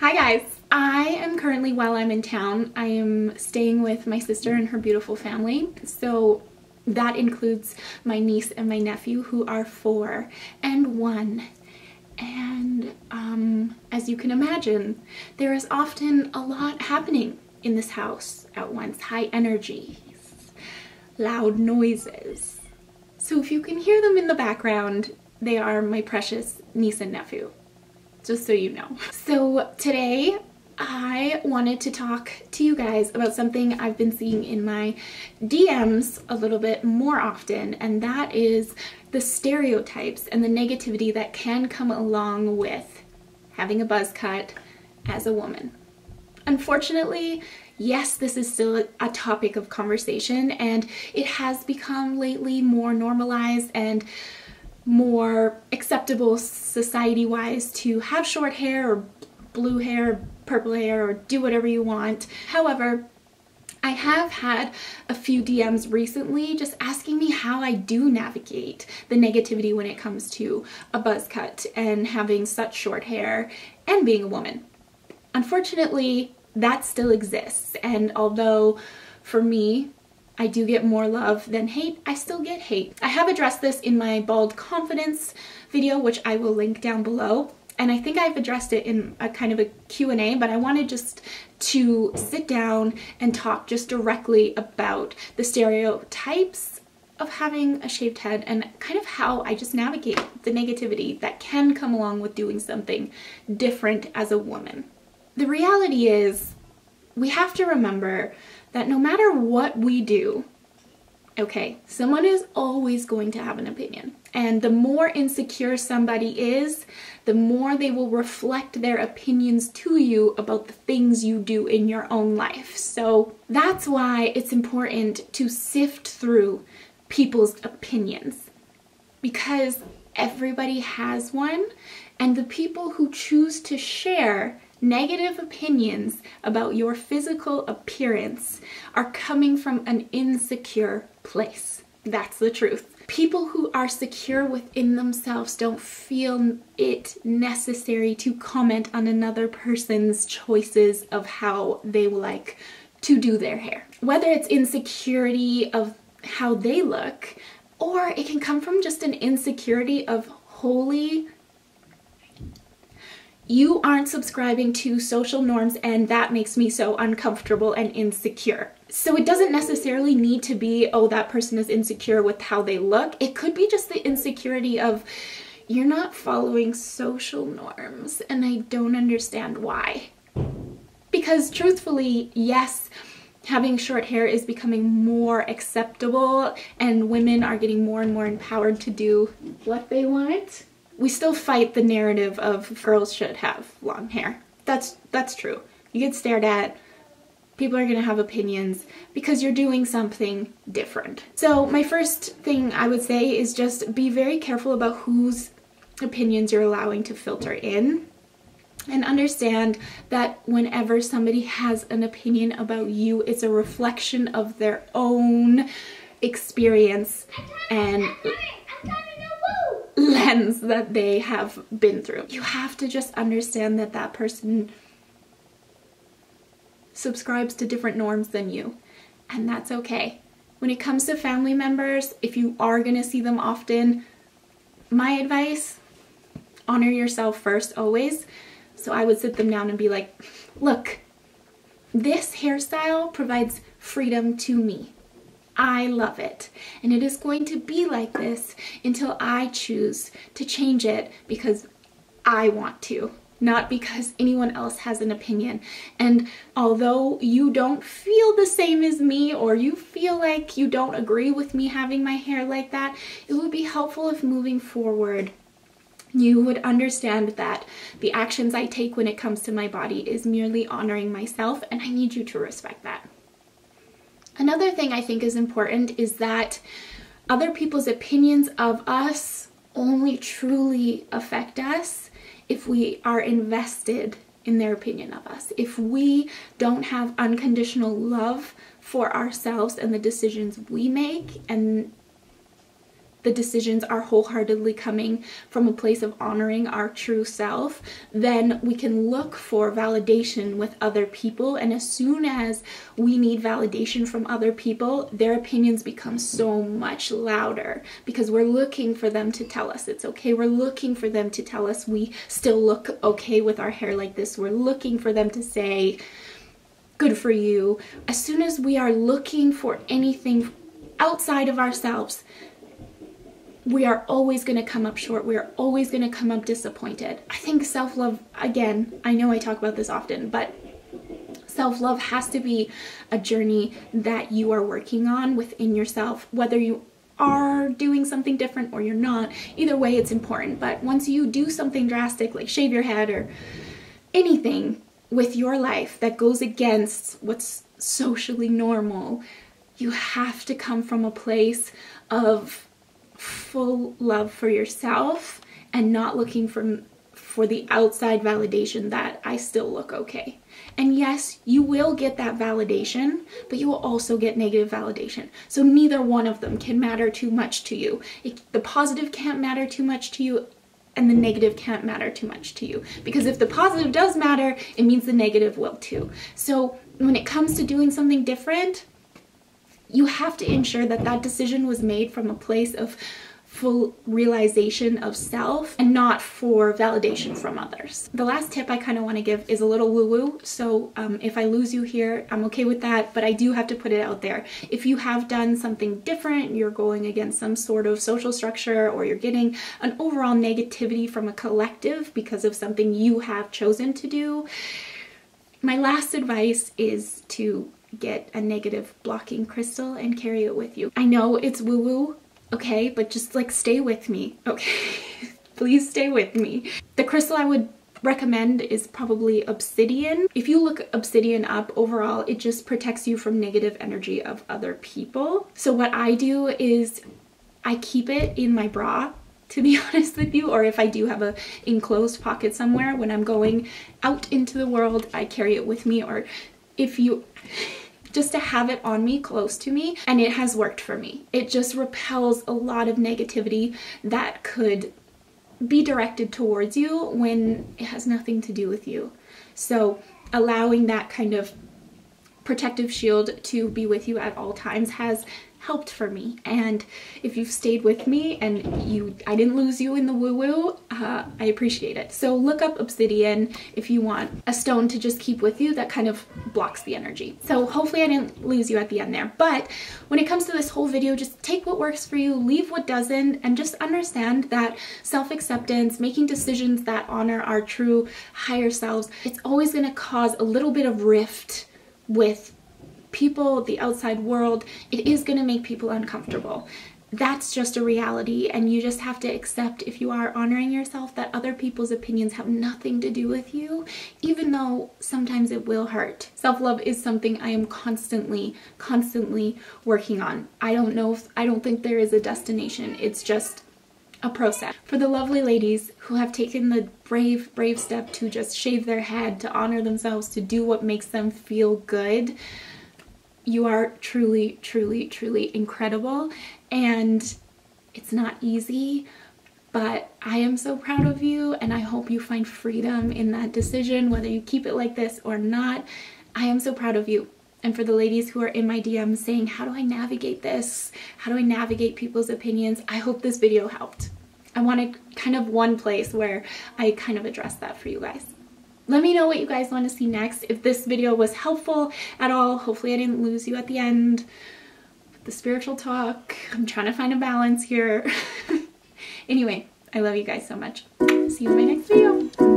Hi guys! I am currently, while I'm in town, I am staying with my sister and her beautiful family. So that includes my niece and my nephew, who are 4 and 1. And as you can imagine, there is often a lot happening in this house at once. High energies, loud noises. So if you can hear them in the background, they are my precious niece and nephew. Just so you know. So today I wanted to talk to you guys about something I've been seeing in my DMs a little bit more often, and that is the stereotypes and the negativity that can come along with having a buzz cut as a woman. Unfortunately, yes, this is still a topic of conversation, and it has become lately more normalized and more acceptable society-wise to have short hair or blue hair, purple hair, or do whatever you want. However, I have had a few DMs recently just asking me how I do navigate the negativity when it comes to a buzz cut and having such short hair and being a woman. Unfortunately, that still exists, and although for me, I do get more love than hate, I still get hate. I have addressed this in my bald confidence video, which I will link down below. And I think I've addressed it in a kind of a Q&A, but I wanted just to sit down and talk just directly about the stereotypes of having a shaved head and kind of how I just navigate the negativity that can come along with doing something different as a woman. The reality is, we have to remember that no matter what we do, okay, someone is always going to have an opinion. And the more insecure somebody is, the more they will reflect their opinions to you about the things you do in your own life. So that's why it's important to sift through people's opinions, because everybody has one, and the people who choose to share negative opinions about your physical appearance are coming from an insecure place. That's the truth. People who are secure within themselves don't feel it necessary to comment on another person's choices of how they like to do their hair. Whether it's insecurity of how they look, or it can come from just an insecurity of, holy, you aren't subscribing to social norms and that makes me so uncomfortable and insecure. So it doesn't necessarily need to be, oh, that person is insecure with how they look. It could be just the insecurity of, you're not following social norms and I don't understand why. Because truthfully, yes, having short hair is becoming more acceptable and women are getting more and more empowered to do what they want. We still fight the narrative of girls should have long hair. That's true. You get stared at, people are gonna have opinions because you're doing something different. So my first thing I would say is just be very careful about whose opinions you're allowing to filter in, and understand that whenever somebody has an opinion about you, it's a reflection of their own experience and lens that they have been through. You have to just understand that that person subscribes to different norms than you, and that's okay. When it comes to family members, if you are going to see them often, my advice, honor yourself first always. So I would sit them down and be like, look, this hairstyle provides freedom to me. I love it, and it is going to be like this until I choose to change it because I want to, not because anyone else has an opinion. And although you don't feel the same as me, or you feel like you don't agree with me having my hair like that, it would be helpful if moving forward you would understand that the actions I take when it comes to my body is merely honoring myself, and I need you to respect that. Another thing I think is important is that other people's opinions of us only truly affect us if we are invested in their opinion of us. If we don't have unconditional love for ourselves and the decisions we make, and the decisions are wholeheartedly coming from a place of honoring our true self, then we can look for validation with other people. And as soon as we need validation from other people, their opinions become so much louder because we're looking for them to tell us it's okay. We're looking for them to tell us we still look okay with our hair like this. We're looking for them to say, good for you. As soon as we are looking for anything outside of ourselves, we are always going to come up short. We are always going to come up disappointed. I think self-love, again, I know I talk about this often, but self-love has to be a journey that you are working on within yourself, whether you are doing something different or you're not. Either way, it's important. But once you do something drastic, like shave your head or anything with your life that goes against what's socially normal, you have to come from a place of full love for yourself and not looking for the outside validation that I still look okay. And yes, you will get that validation, but you will also get negative validation. So neither one of them can matter too much to you. The positive can't matter too much to you, and the negative can't matter too much to you. Because if the positive does matter, it means the negative will too. So when it comes to doing something different, you have to ensure that that decision was made from a place of full realization of self and not for validation from others. The last tip I kind of want to give is a little woo-woo. So if I lose you here, I'm okay with that, but I do have to put it out there. If you have done something different, you're going against some sort of social structure, or you're getting an overall negativity from a collective because of something you have chosen to do, my last advice is to get a negative blocking crystal and carry it with you. I know it's woo-woo, okay, but just like stay with me, okay? Please stay with me. The crystal I would recommend is probably obsidian. If you look obsidian up, overall it just protects you from negative energy of other people. So what I do is I keep it in my bra, to be honest with you, or if I do have a enclosed pocket somewhere when I'm going out into the world, I carry it with me, or if you just to have it on me, close to me, and it has worked for me. It just repels a lot of negativity that could be directed towards you when it has nothing to do with you. So allowing that kind of protective shield to be with you at all times has helped for me. And if you've stayed with me and I didn't lose you in the woo-woo, I appreciate it. So look up obsidian if you want a stone to just keep with you that kind of blocks the energy. So hopefully I didn't lose you at the end there. But when it comes to this whole video, just take what works for you, leave what doesn't, and just understand that self-acceptance, making decisions that honor our true higher selves, it's always going to cause a little bit of rift with people, the outside world. It is going to make people uncomfortable. That's just a reality, and you just have to accept, if you are honoring yourself, that other people's opinions have nothing to do with you, even though sometimes it will hurt. Self-love is something I am constantly working on. I don't think there is a destination. It's just a process. For the lovely ladies who have taken the brave step to just shave their head, to honor themselves, to do what makes them feel good, you are truly incredible. And it's not easy, but I am so proud of you, and I hope you find freedom in that decision, whether you keep it like this or not. I am so proud of you. And for the ladies who are in my DMs saying, how do I navigate this? How do I navigate people's opinions? I hope this video helped. I wanted kind of one place where I kind of address that for you guys. Let me know what you guys want to see next. If this video was helpful at all, hopefully I didn't lose you at the end. The spiritual talk, I'm trying to find a balance here. Anyway, I love you guys so much. See you in my next video.